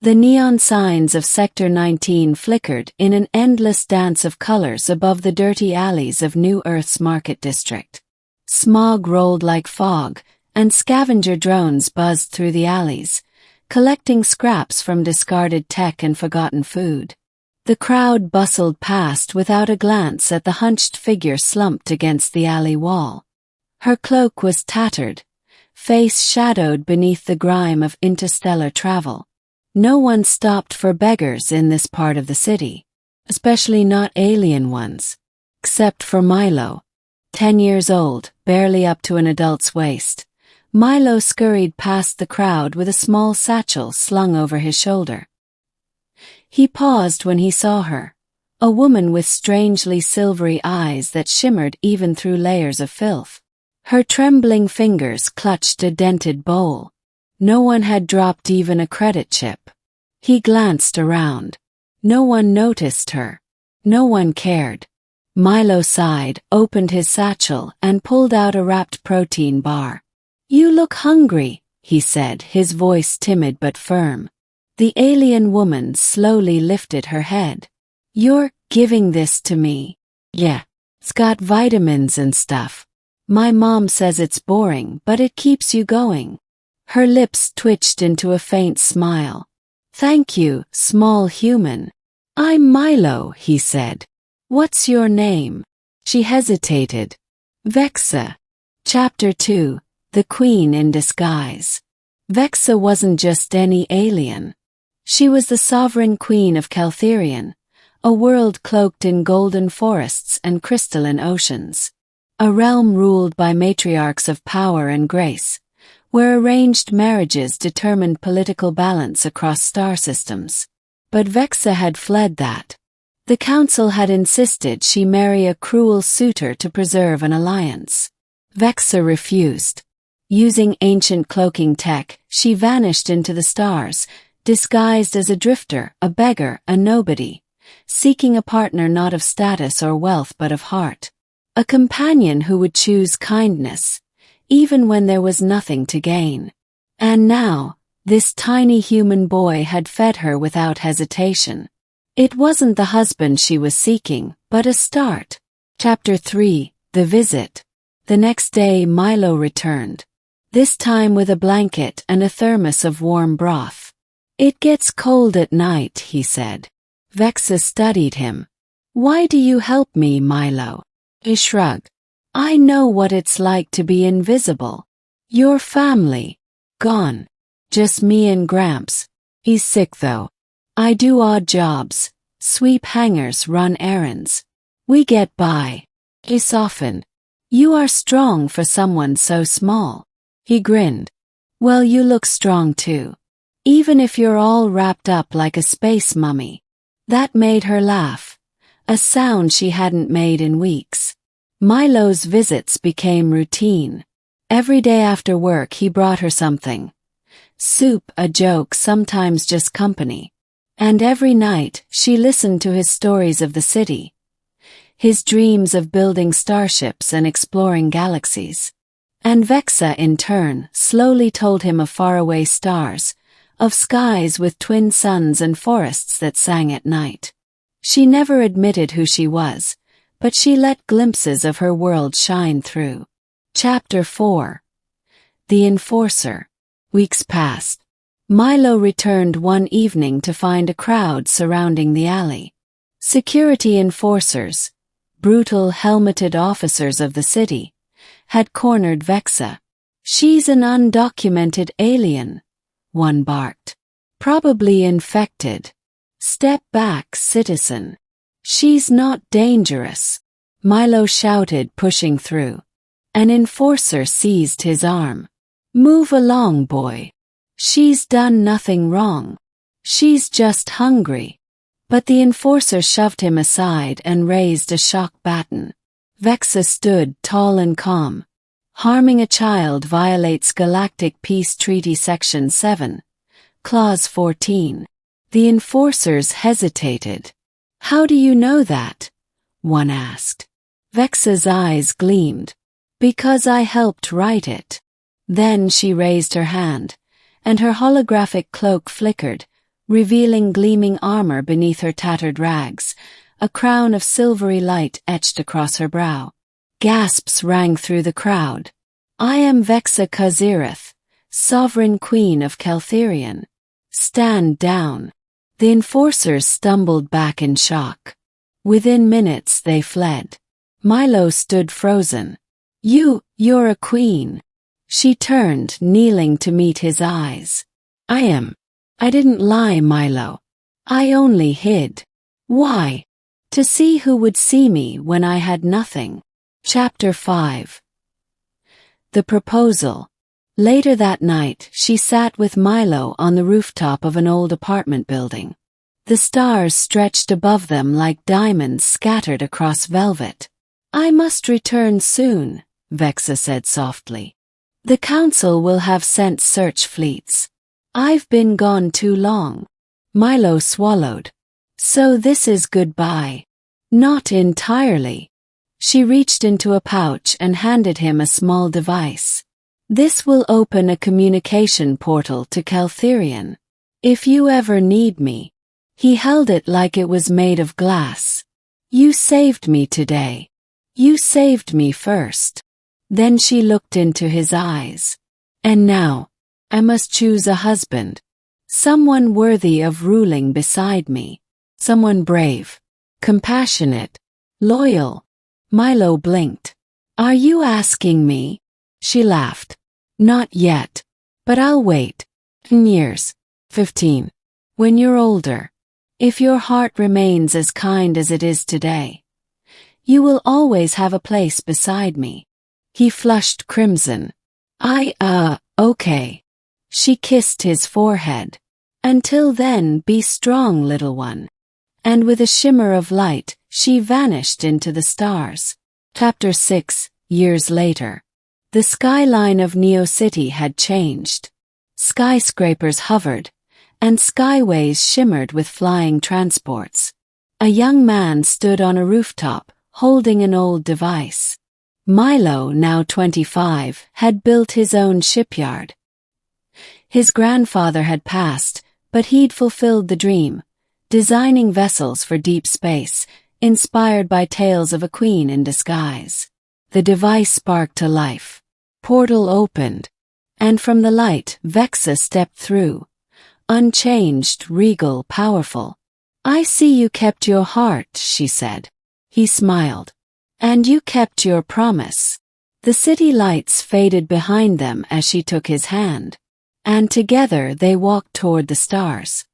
The neon signs of Sector 19 flickered in an endless dance of colors above the dirty alleys of New Earth's Market District. Smog rolled like fog, and scavenger drones buzzed through the alleys, collecting scraps from discarded tech and forgotten food. The crowd bustled past without a glance at the hunched figure slumped against the alley wall. Her cloak was tattered, face shadowed beneath the grime of interstellar travel. No one stopped for beggars in this part of the city, especially not alien ones. Except for Milo. 10 years old, barely up to an adult's waist. Milo scurried past the crowd with a small satchel slung over his shoulder. He paused when he saw her, a woman with strangely silvery eyes that shimmered even through layers of filth. Her trembling fingers clutched a dented bowl. No one had dropped even a credit chip. He glanced around. No one noticed her. No one cared. Milo sighed, opened his satchel, and pulled out a wrapped protein bar. "You look hungry," he said, his voice timid but firm. The alien woman slowly lifted her head. "You're giving this to me?" "Yeah. It's got vitamins and stuff. My mom says it's boring, but it keeps you going." Her lips twitched into a faint smile. "Thank you, small human." "I'm Milo," he said. "What's your name?" She hesitated. "Vexa." Chapter 2. The Queen in Disguise. Vexa wasn't just any alien. She was the sovereign queen of Caltherion, a world cloaked in golden forests and crystalline oceans. A realm ruled by matriarchs of power and grace, where arranged marriages determined political balance across star systems. But Vexa had fled that. The council had insisted she marry a cruel suitor to preserve an alliance. Vexa refused. Using ancient cloaking tech, she vanished into the stars, disguised as a drifter, a beggar, a nobody, seeking a partner not of status or wealth but of heart. A companion who would choose kindness, even when there was nothing to gain. And now, this tiny human boy had fed her without hesitation. It wasn't the husband she was seeking, but a start. Chapter 3. The Visit. The next day Milo returned. This time with a blanket and a thermos of warm broth. "It gets cold at night," he said. Vexa studied him. "Why do you help me, Milo?" He shrugged. "I know what it's like to be invisible. Your family? Gone. Just me and Gramps. He's sick though. I do odd jobs, sweep hangars, run errands. We get by." He softened. "You are strong for someone so small." He grinned. "Well, you look strong too. Even if you're all wrapped up like a space mummy." That made her laugh, a sound she hadn't made in weeks. Milo's visits became routine. Every day after work he brought her something. Soup, a joke, sometimes just company. And every night she listened to his stories of the city. His dreams of building starships and exploring galaxies. And Vexa, in turn, slowly told him of faraway stars, of skies with twin suns and forests that sang at night. She never admitted who she was, but she let glimpses of her world shine through. Chapter 4. The Enforcer. Weeks passed. Milo returned one evening to find a crowd surrounding the alley. Security enforcers, brutal helmeted officers of the city, had cornered Vexa. "She's an undocumented alien," one barked. "Probably infected. Step back, citizen. She's not dangerous," Milo shouted, pushing through. An enforcer seized his arm. "Move along, boy. She's done nothing wrong. She's just hungry." But the enforcer shoved him aside and raised a shock baton. Vexa stood tall and calm. "Harming a child violates Galactic Peace Treaty Section 7, Clause 14. The enforcers hesitated. "How do you know that?" one asked. Vexa's eyes gleamed. "Because I helped write it." Then she raised her hand, and her holographic cloak flickered, revealing gleaming armor beneath her tattered rags, a crown of silvery light etched across her brow. Gasps rang through the crowd. "I am Vexa Kazirith, sovereign queen of Keltherion. Stand down." The enforcers stumbled back in shock. Within minutes they fled. Milo stood frozen. You're a queen." She turned, kneeling to meet his eyes. "I am. I didn't lie, Milo. I only hid." "Why?" "To see who would see me when I had nothing." Chapter 5. The Proposal. Later that night, she sat with Milo on the rooftop of an old apartment building. The stars stretched above them like diamonds scattered across velvet. "I must return soon," Vexa said softly. "The council will have sent search fleets. I've been gone too long." Milo swallowed. "So this is goodbye." "Not entirely." She reached into a pouch and handed him a small device. "This will open a communication portal to Keltherion. If you ever need me." He held it like it was made of glass. "You saved me today. You saved me first." Then she looked into his eyes. "And now, I must choose a husband. Someone worthy of ruling beside me. Someone brave, compassionate, loyal." Milo blinked. "Are you asking me?" She laughed. "Not yet. But I'll wait. 10 years. 15. When you're older. If your heart remains as kind as it is today, you will always have a place beside me." He flushed crimson. Okay." She kissed his forehead. "Until then, be strong, little one." And with a shimmer of light, she vanished into the stars. Chapter 6. Years later. The skyline of Neo City had changed. Skyscrapers hovered, and skyways shimmered with flying transports. A young man stood on a rooftop, holding an old device. Milo, now 25, had built his own shipyard. His grandfather had passed, but he'd fulfilled the dream, designing vessels for deep space, inspired by tales of a queen in disguise. The device sparked to life. Portal opened, and from the light, Vexa stepped through. Unchanged, regal, powerful. "I see you kept your heart," she said. He smiled. "And you kept your promise." The city lights faded behind them as she took his hand. And together they walked toward the stars.